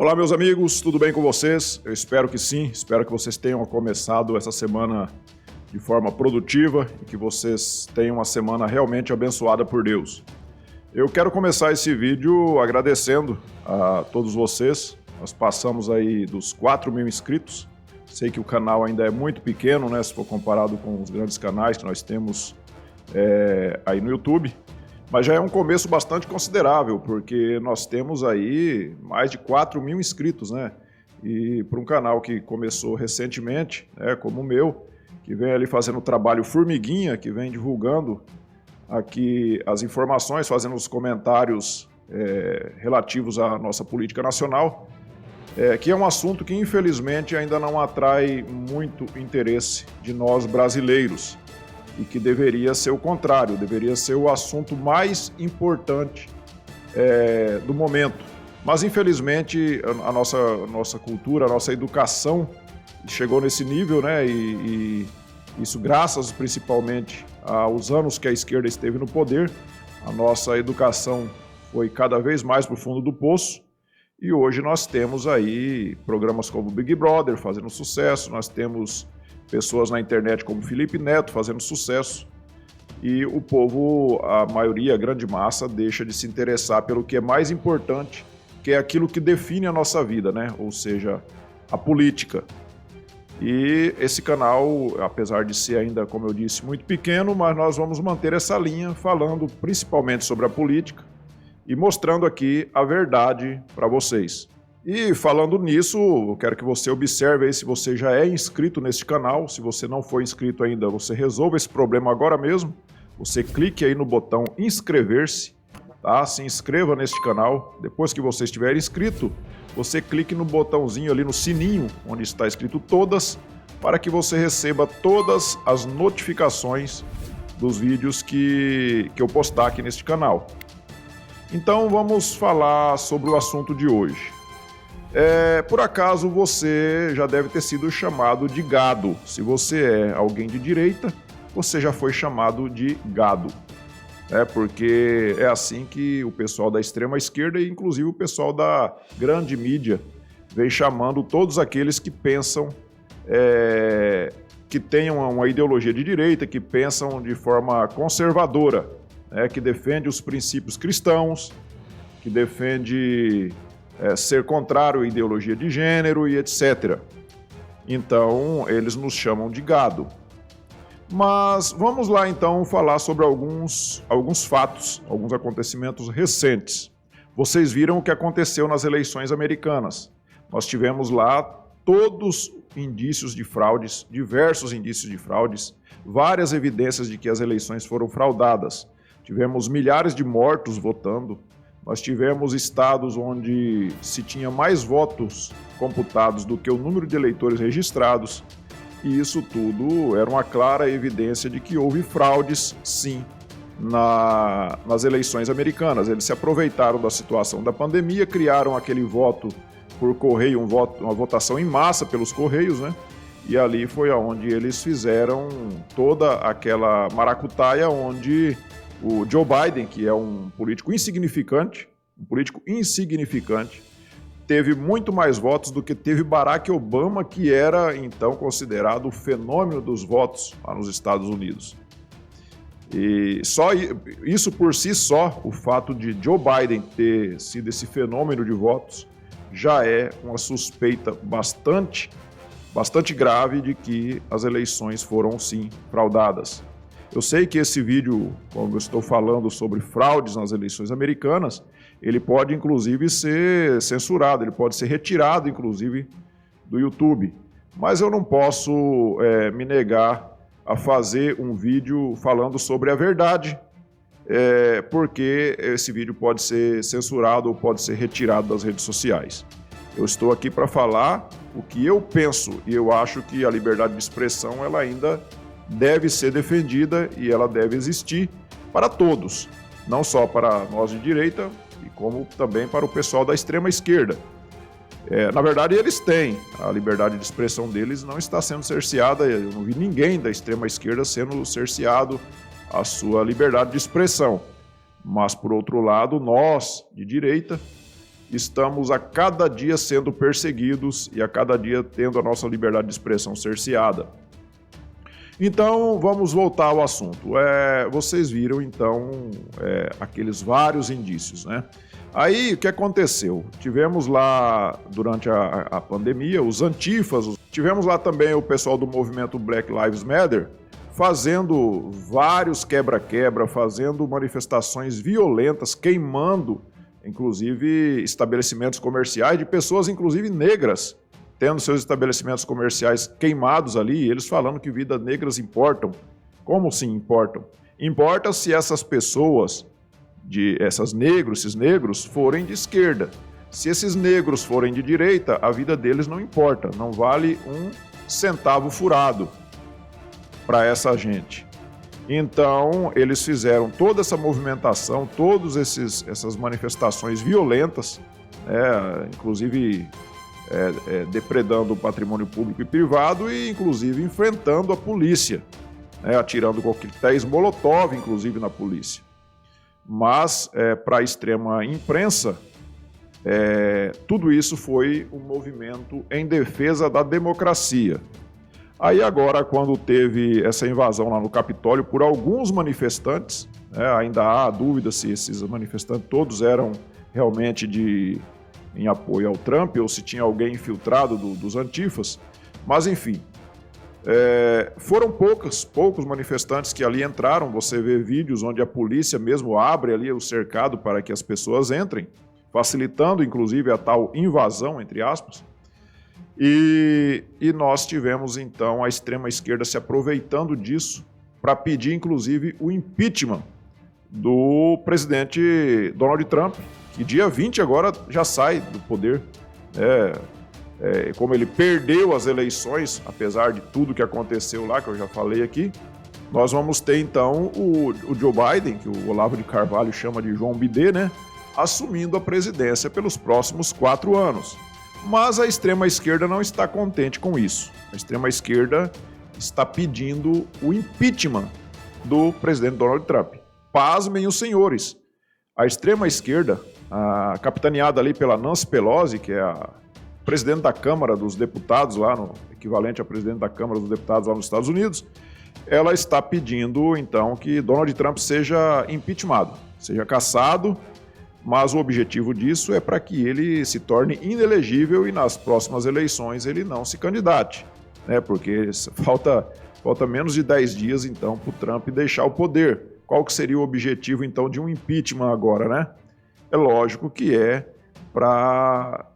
Olá, meus amigos, tudo bem com vocês? Eu espero que sim, espero que vocês tenham começado essa semana de forma produtiva e que vocês tenham uma semana realmente abençoada por Deus. Eu quero começar esse vídeo agradecendo a todos vocês. Nós passamos aí dos 4.000 inscritos. Sei que o canal ainda é muito pequeno, né, se for comparado com os grandes canais que nós temos aí no YouTube. Mas já é um começo bastante considerável, porque nós temos aí mais de 4.000 inscritos, né? E para um canal que começou recentemente, né, como o meu, que vem ali fazendo o trabalho formiguinha, que vem divulgando aqui as informações, fazendo os comentários relativos à nossa política nacional, que é um assunto que infelizmente ainda não atrai muito interesse de nós brasileiros. E que deveria ser o contrário, deveria ser o assunto mais importante do momento. Mas, infelizmente, a nossa cultura, a nossa educação chegou nesse nível, né? E isso graças principalmente aos anos que a esquerda esteve no poder. A nossa educação foi cada vez mais para o fundo do poço. E hoje nós temos aí programas como o Big Brother fazendo sucesso, nós temos pessoas na internet como Felipe Neto fazendo sucesso, e o povo, a maioria, a grande massa, deixa de se interessar pelo que é mais importante, que é aquilo que define a nossa vida, né? Ou seja, a política. E esse canal, apesar de ser ainda, como eu disse, muito pequeno, mas nós vamos manter essa linha falando principalmente sobre a política e mostrando aqui a verdade para vocês. E falando nisso, eu quero que você observe aí se você já é inscrito neste canal. Se você não for inscrito ainda, você resolva esse problema agora mesmo. Você clique aí no botão inscrever-se, tá? Se inscreva neste canal. Depois que você estiver inscrito, você clique no botãozinho ali no sininho, onde está escrito todas, para que você receba todas as notificações dos vídeos que eu postar aqui neste canal. Então vamos falar sobre o assunto de hoje. Por acaso você já deve ter sido chamado de gado. Se você é alguém de direita, você já foi chamado de gado. Porque é assim que o pessoal da extrema esquerda e inclusive o pessoal da grande mídia vem chamando todos aqueles que pensam, que tenham uma ideologia de direita, que pensam de forma conservadora, que defende os princípios cristãos, que defende ser contrário à ideologia de gênero e etc. Então, eles nos chamam de gado. Mas vamos lá então falar sobre alguns fatos, alguns acontecimentos recentes. Vocês viram o que aconteceu nas eleições americanas. Nós tivemos lá todos indícios de fraudes, diversos indícios de fraudes, várias evidências de que as eleições foram fraudadas. Tivemos milhares de mortos votando. Nós tivemos estados onde se tinha mais votos computados do que o número de eleitores registrados, e isso tudo era uma clara evidência de que houve fraudes, sim, nas eleições americanas. Eles se aproveitaram da situação da pandemia, criaram aquele voto por correio, uma votação em massa pelos correios, né? E ali foi onde eles fizeram toda aquela maracutaia onde o Joe Biden, que é um político insignificante, teve muito mais votos do que teve Barack Obama, que era então considerado o fenômeno dos votos lá nos Estados Unidos. E só isso por si só, o fato de Joe Biden ter sido esse fenômeno de votos, já é uma suspeita bastante grave de que as eleições foram sim fraudadas. Eu sei que esse vídeo, como eu estou falando sobre fraudes nas eleições americanas, ele pode inclusive ser censurado, ele pode ser retirado inclusive do YouTube. Mas eu não posso me negar a fazer um vídeo falando sobre a verdade, porque esse vídeo pode ser censurado ou pode ser retirado das redes sociais. Eu estou aqui para falar o que eu penso e eu acho que a liberdade de expressão ela ainda deve ser defendida e ela deve existir para todos, não só para nós de direita, e como também para o pessoal da extrema esquerda. Na verdade, eles têm, a liberdade de expressão deles não está sendo cerceada, eu não vi ninguém da extrema esquerda sendo cerceado a sua liberdade de expressão. Mas, por outro lado, nós, de direita, estamos a cada dia sendo perseguidos e a cada dia tendo a nossa liberdade de expressão cerceada. Então, vamos voltar ao assunto. Vocês viram, então, aqueles vários indícios, né? Aí, o que aconteceu? Tivemos lá, durante a pandemia, os antifas, tivemos lá também o pessoal do movimento Black Lives Matter, fazendo vários quebra-quebra, fazendo manifestações violentas, queimando, inclusive, estabelecimentos comerciais de pessoas, inclusive negras, tendo seus estabelecimentos comerciais queimados ali, eles falando que vidas negras importam. Como sim importam? Importa se essas pessoas, esses negros, forem de esquerda. Se esses negros forem de direita, a vida deles não importa, não vale um centavo furado para essa gente. Então, eles fizeram toda essa movimentação, todas essas manifestações violentas, inclusive depredando o patrimônio público e privado e, inclusive, enfrentando a polícia, atirando coquetéis Molotov, inclusive, na polícia. Mas, para a extrema imprensa, tudo isso foi um movimento em defesa da democracia. Aí agora, quando teve essa invasão lá no Capitólio por alguns manifestantes, ainda há dúvida se esses manifestantes todos eram realmente em apoio ao Trump ou se tinha alguém infiltrado dos antifas, mas enfim, foram poucos manifestantes que ali entraram. Você vê vídeos onde a polícia mesmo abre ali o cercado para que as pessoas entrem, facilitando inclusive a tal invasão, entre aspas. E nós tivemos, então, a extrema-esquerda se aproveitando disso para pedir, inclusive, o impeachment do presidente Donald Trump, que dia 20 agora já sai do poder. Como ele perdeu as eleições, apesar de tudo que aconteceu lá, que eu já falei aqui, nós vamos ter, então, o Joe Biden, que o Olavo de Carvalho chama de João Bidê, né, assumindo a presidência pelos próximos 4 anos. Mas a extrema-esquerda não está contente com isso. A extrema-esquerda está pedindo o impeachment do presidente Donald Trump. Pasmem os senhores. A extrema-esquerda, capitaneada ali pela Nancy Pelosi, que é a presidente da Câmara dos Deputados, lá no equivalente a presidente da Câmara dos Deputados lá nos Estados Unidos, ela está pedindo, então, que Donald Trump seja impeachmentado, seja cassado. Mas o objetivo disso é para que ele se torne inelegível e nas próximas eleições ele não se candidate, porque falta menos de 10 dias, então, para o Trump deixar o poder. Qual que seria o objetivo, então, de um impeachment agora, né? É lógico que para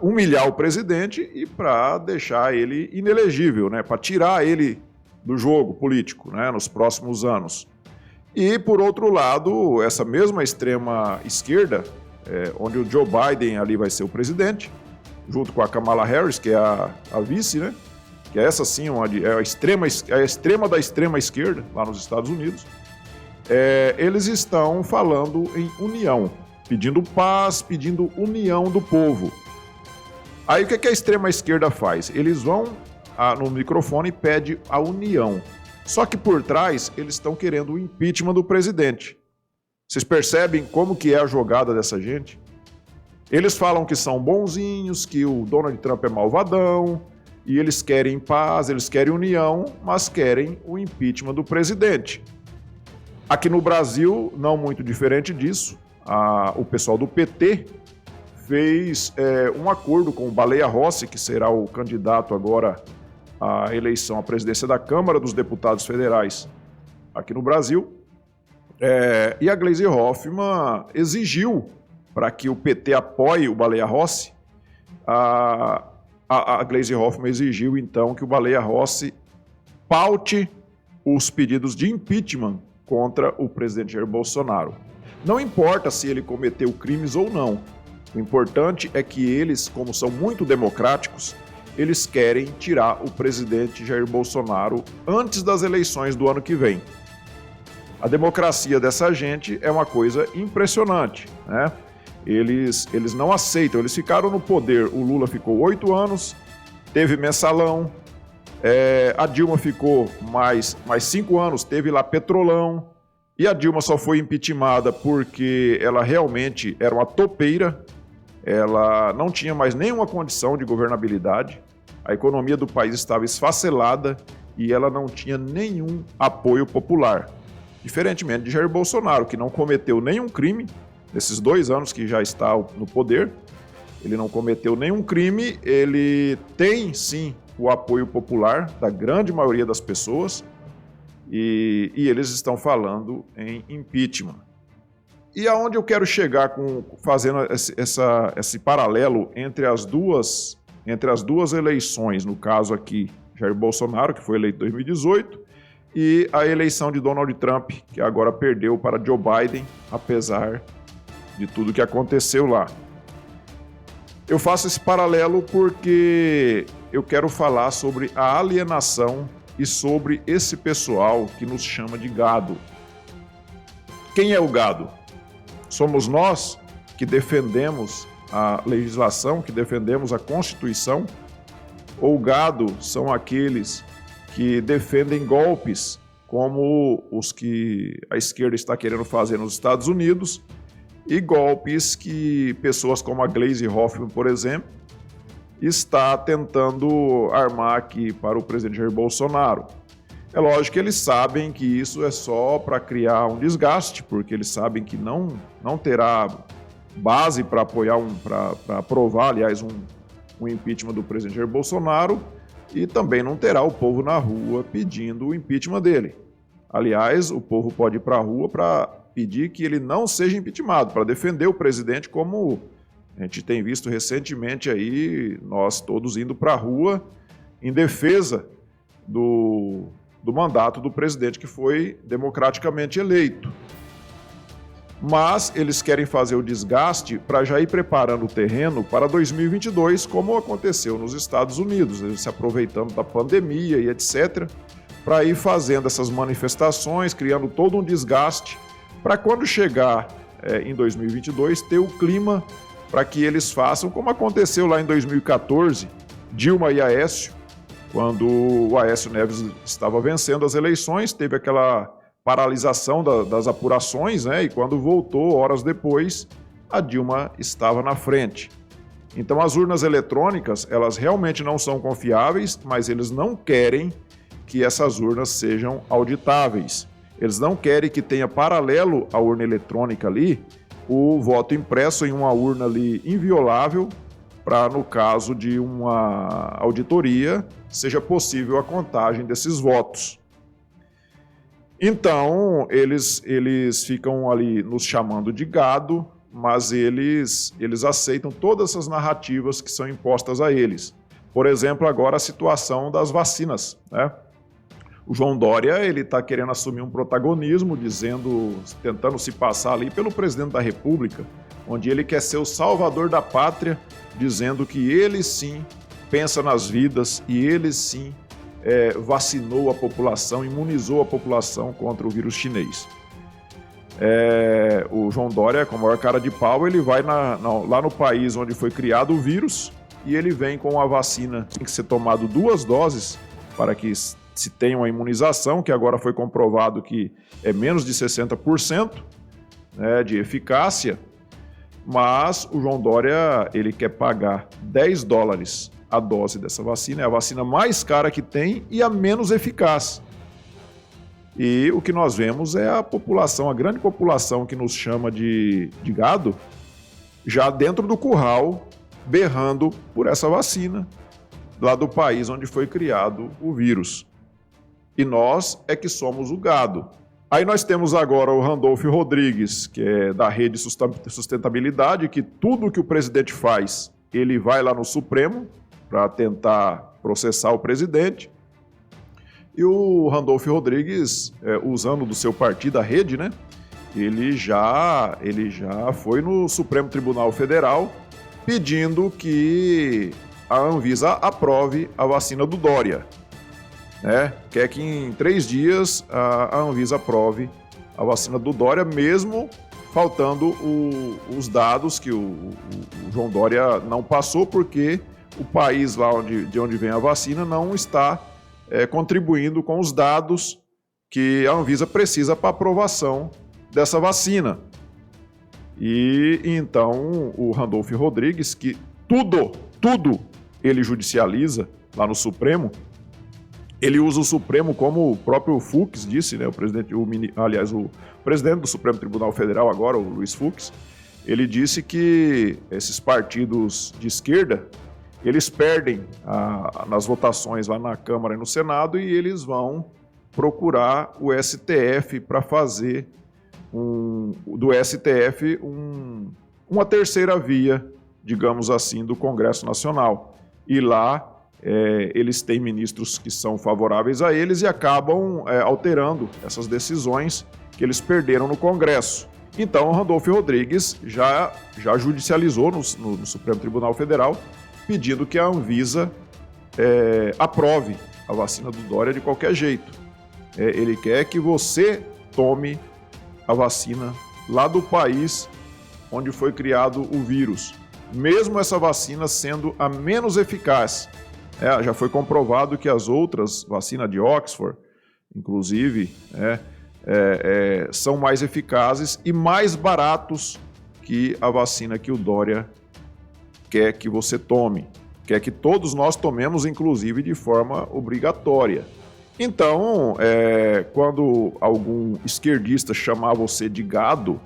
humilhar o presidente e para deixar ele inelegível, para tirar ele do jogo político, nos próximos anos. E, por outro lado, essa mesma extrema-esquerda, onde o Joe Biden ali vai ser o presidente, junto com a Kamala Harris, que é a vice, que é essa sim, é a extrema da extrema-esquerda, lá nos Estados Unidos, eles estão falando em união, pedindo paz, pedindo união do povo. Aí o que a extrema-esquerda faz? Eles vão no microfone e pedem a união. Só que por trás, eles estão querendo o impeachment do presidente. Vocês percebem como que é a jogada dessa gente? Eles falam que são bonzinhos, que o Donald Trump é malvadão, e eles querem paz, eles querem união, mas querem o impeachment do presidente. Aqui no Brasil, não muito diferente disso, o pessoal do PT fez um acordo com o Baleia Rossi, que será o candidato agora a eleição à presidência da Câmara dos Deputados Federais aqui no Brasil, e a Gleisi Hoffmann exigiu para que o PT apoie o Baleia Rossi. A Gleisi Hoffmann exigiu, então, que o Baleia Rossi paute os pedidos de impeachment contra o presidente Jair Bolsonaro. Não importa se ele cometeu crimes ou não, o importante é que eles, como são muito democráticos, eles querem tirar o presidente Jair Bolsonaro antes das eleições do ano que vem. A democracia dessa gente é uma coisa impressionante, Eles não aceitam, eles ficaram no poder. O Lula ficou 8 anos, teve mensalão, a Dilma ficou mais 5 anos, teve lá petrolão, e a Dilma só foi impeachmentada porque ela realmente era uma topeira, ela não tinha mais nenhuma condição de governabilidade, a economia do país estava esfacelada e ela não tinha nenhum apoio popular. Diferentemente de Jair Bolsonaro, que não cometeu nenhum crime nesses 2 anos que já está no poder, ele não cometeu nenhum crime, ele tem sim o apoio popular da grande maioria das pessoas e eles estão falando em impeachment. E aonde eu quero chegar fazendo esse paralelo entre as duas eleições, no caso aqui, Jair Bolsonaro, que foi eleito em 2018, e a eleição de Donald Trump, que agora perdeu para Joe Biden, apesar de tudo que aconteceu lá. Eu faço esse paralelo porque eu quero falar sobre a alienação e sobre esse pessoal que nos chama de gado. Quem é o gado? Somos nós que defendemos a legislação, que defendemos a Constituição? Ou o gado são aqueles que defendem golpes, como os que a esquerda está querendo fazer nos Estados Unidos, e golpes que pessoas como a Gleisi Hoffmann, por exemplo, está tentando armar aqui para o presidente Jair Bolsonaro. É lógico que eles sabem que isso é só para criar um desgaste, porque eles sabem que não terá base para aprovar, aliás, um impeachment do presidente Jair Bolsonaro, e também não terá o povo na rua pedindo o impeachment dele. Aliás, o povo pode ir para a rua para pedir que ele não seja impeachmentado, para defender o presidente, como a gente tem visto recentemente aí, nós todos indo para a rua em defesa do mandato do presidente que foi democraticamente eleito. Mas eles querem fazer o desgaste para já ir preparando o terreno para 2022, como aconteceu nos Estados Unidos, eles se aproveitando da pandemia e etc., para ir fazendo essas manifestações, criando todo um desgaste, para quando chegar em 2022 ter o clima para que eles façam, como aconteceu lá em 2014, Dilma e Aécio, quando o Aécio Neves estava vencendo as eleições, teve aquela paralisação das apurações, né? E quando voltou, horas depois, a Dilma estava na frente. Então, as urnas eletrônicas, elas realmente não são confiáveis, mas eles não querem que essas urnas sejam auditáveis. Eles não querem que tenha paralelo à urna eletrônica ali o voto impresso em uma urna ali inviolável para, no caso de uma auditoria, seja possível a contagem desses votos. Então, eles ficam ali nos chamando de gado, mas eles aceitam todas essas narrativas que são impostas a eles. Por exemplo, agora a situação das vacinas, né? O João Dória, ele está querendo assumir um protagonismo, tentando se passar ali pelo presidente da República, onde ele quer ser o salvador da pátria, dizendo que ele sim pensa nas vidas e ele sim vacinou a população, imunizou a população contra o vírus chinês. O João Dória, com a maior cara de pau, ele vai lá no país onde foi criado o vírus e ele vem com a vacina. Tem que ser tomado 2 doses para que se tenha uma imunização, que agora foi comprovado que é menos de 60%, né, de eficácia, mas o João Dória ele quer pagar $10 a dose dessa vacina, é a vacina mais cara que tem e a menos eficaz. E o que nós vemos é a população, a grande população que nos chama de gado, já dentro do curral, berrando por essa vacina, lá do país onde foi criado o vírus. E nós é que somos o gado. Aí nós temos agora o Randolph Rodrigues, que é da Rede Sustentabilidade, que tudo que o presidente faz, ele vai lá no Supremo para tentar processar o presidente. E o Randolph Rodrigues, usando do seu partido, a Rede, né? Ele já foi no Supremo Tribunal Federal pedindo que a Anvisa aprove a vacina do Dória. Quer que em 3 dias a Anvisa aprove a vacina do Dória, mesmo faltando os dados que o João Dória não passou, porque o país lá de onde vem a vacina não está contribuindo com os dados que a Anvisa precisa para aprovação dessa vacina. E então o Randolph Rodrigues, que tudo ele judicializa lá no Supremo, ele usa o Supremo como o próprio Fux disse, né? O presidente do Supremo Tribunal Federal agora, o Luiz Fux, ele disse que esses partidos de esquerda, eles perdem nas votações lá na Câmara e no Senado e eles vão procurar o STF para fazer do STF uma terceira via, digamos assim, do Congresso Nacional. E lá eles têm ministros que são favoráveis a eles e acabam alterando essas decisões que eles perderam no Congresso. Então, o Randolph Rodrigues já judicializou no Supremo Tribunal Federal, pedindo que a Anvisa aprove a vacina do Dória de qualquer jeito. Ele quer que você tome a vacina lá do país onde foi criado o vírus, mesmo essa vacina sendo a menos eficaz. Já foi comprovado que as outras vacinas de Oxford, inclusive, são mais eficazes e mais baratos que a vacina que o Dória quer que você tome, quer que todos nós tomemos, inclusive de forma obrigatória. Então, quando algum esquerdista chamar você de gado,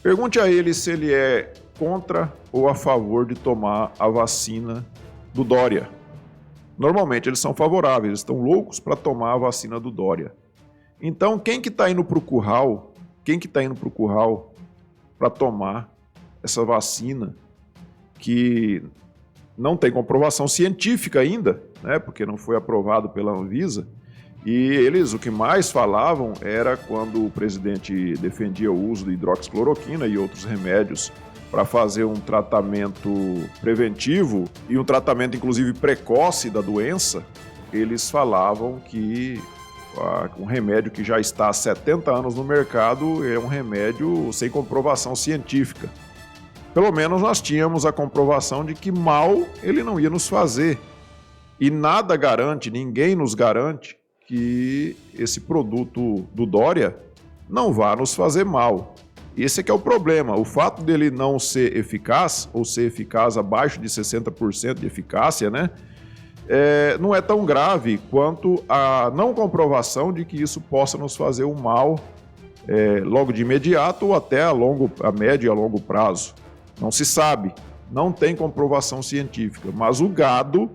pergunte a ele se ele é contra ou a favor de tomar a vacina do Dória. Normalmente eles são favoráveis, eles estão loucos para tomar a vacina do Dória. Então, quem que está indo para o curral? Quem que está indo para o curral para tomar essa vacina que não tem comprovação científica ainda, né? Porque não foi aprovado pela Anvisa? E eles, o que mais falavam era quando o presidente defendia o uso de hidroxicloroquina e outros remédios para fazer um tratamento preventivo e um tratamento, inclusive, precoce da doença, eles falavam que um remédio que já está há 70 anos no mercado é um remédio sem comprovação científica. Pelo menos nós tínhamos a comprovação de que mal ele não ia nos fazer. E nada garante, ninguém nos garante que esse produto do Dória não vá nos fazer mal. Esse é que é o problema. O fato dele não ser eficaz, ou ser eficaz abaixo de 60% de eficácia, né? Não é tão grave quanto a não comprovação de que isso possa nos fazer um mal logo de imediato ou até a médio e a longo prazo. Não se sabe, não tem comprovação científica, mas o gado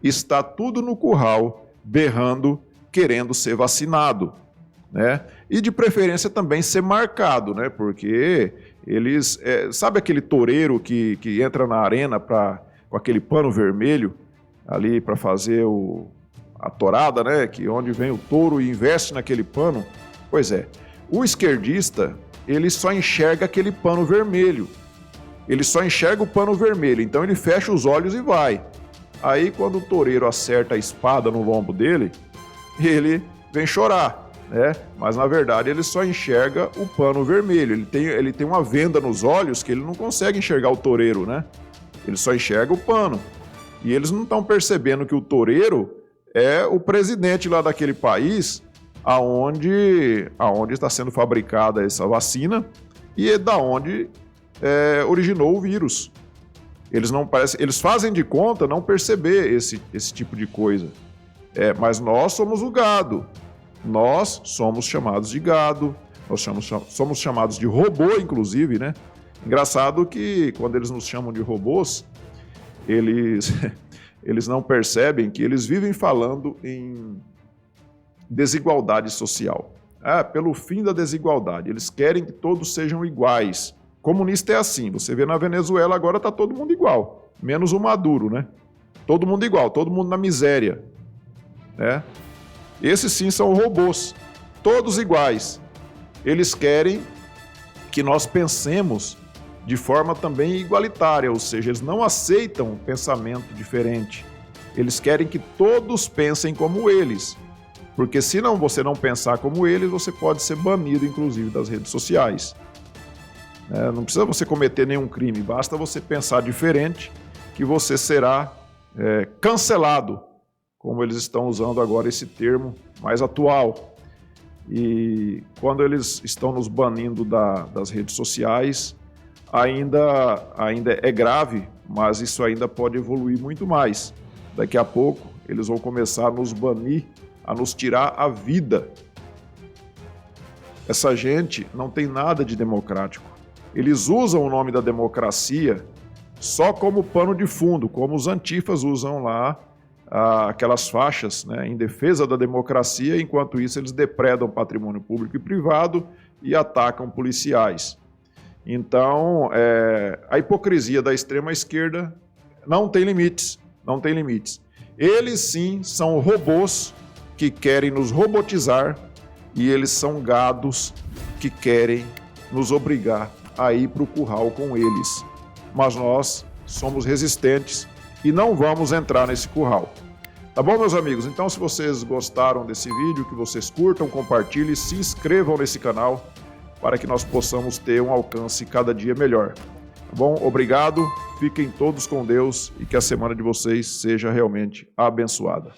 está tudo no curral, berrando, querendo ser vacinado, né? E de preferência também ser marcado, né? Porque eles... sabe aquele toureiro que entra na arena com aquele pano vermelho ali para fazer a tourada, né? Onde vem o touro e investe naquele pano? Pois é, o esquerdista, ele só enxerga aquele pano vermelho. Ele só enxerga o pano vermelho, então ele fecha os olhos e vai. Aí quando o toureiro acerta a espada no lombo dele, ele vem chorar, né? Mas na verdade ele só enxerga o pano vermelho. Ele tem uma venda nos olhos que ele não consegue enxergar o toureiro, né? Ele só enxerga o pano. E eles não estão percebendo que o toureiro é o presidente lá daquele país aonde está sendo fabricada essa vacina e é da onde originou o vírus. Eles fazem de conta não perceber esse tipo de coisa. Mas nós somos o gado. Nós somos chamados de gado. Nós somos chamados de robô, inclusive, né? Engraçado que quando eles nos chamam de robôs, eles não percebem que eles vivem falando em desigualdade social. Pelo fim da desigualdade. Eles querem que todos sejam iguais. Comunista é assim. Você vê na Venezuela agora está todo mundo igual. Menos o Maduro, né? Todo mundo igual, todo mundo na miséria. Esses sim são robôs. Todos iguais. Eles querem que nós pensemos de forma também igualitária, ou seja, eles não aceitam pensamento diferente. Eles querem que todos pensem como eles, porque se você não pensar como eles, você pode ser banido, inclusive, das redes sociais. Não precisa você cometer nenhum crime, basta você pensar diferente que você será cancelado, como eles estão usando agora esse termo mais atual. E quando eles estão nos banindo das redes sociais, ainda é grave, mas isso ainda pode evoluir muito mais. Daqui a pouco, eles vão começar a nos banir, a nos tirar a vida. Essa gente não tem nada de democrático. Eles usam o nome da democracia só como pano de fundo, como os antifas usam lá aquelas faixas, né, em defesa da democracia. Enquanto isso, eles depredam patrimônio público e privado e atacam policiais. Então, a hipocrisia da extrema-esquerda não tem limites, não tem limites. Eles sim são robôs que querem nos robotizar e eles são gados que querem nos obrigar a ir para o curral com eles. Mas nós somos resistentes e não vamos entrar nesse curral. Tá bom, meus amigos? Então, se vocês gostaram desse vídeo, que vocês curtam, compartilhem, se inscrevam nesse canal para que nós possamos ter um alcance cada dia melhor. Tá bom? Obrigado, fiquem todos com Deus e que a semana de vocês seja realmente abençoada.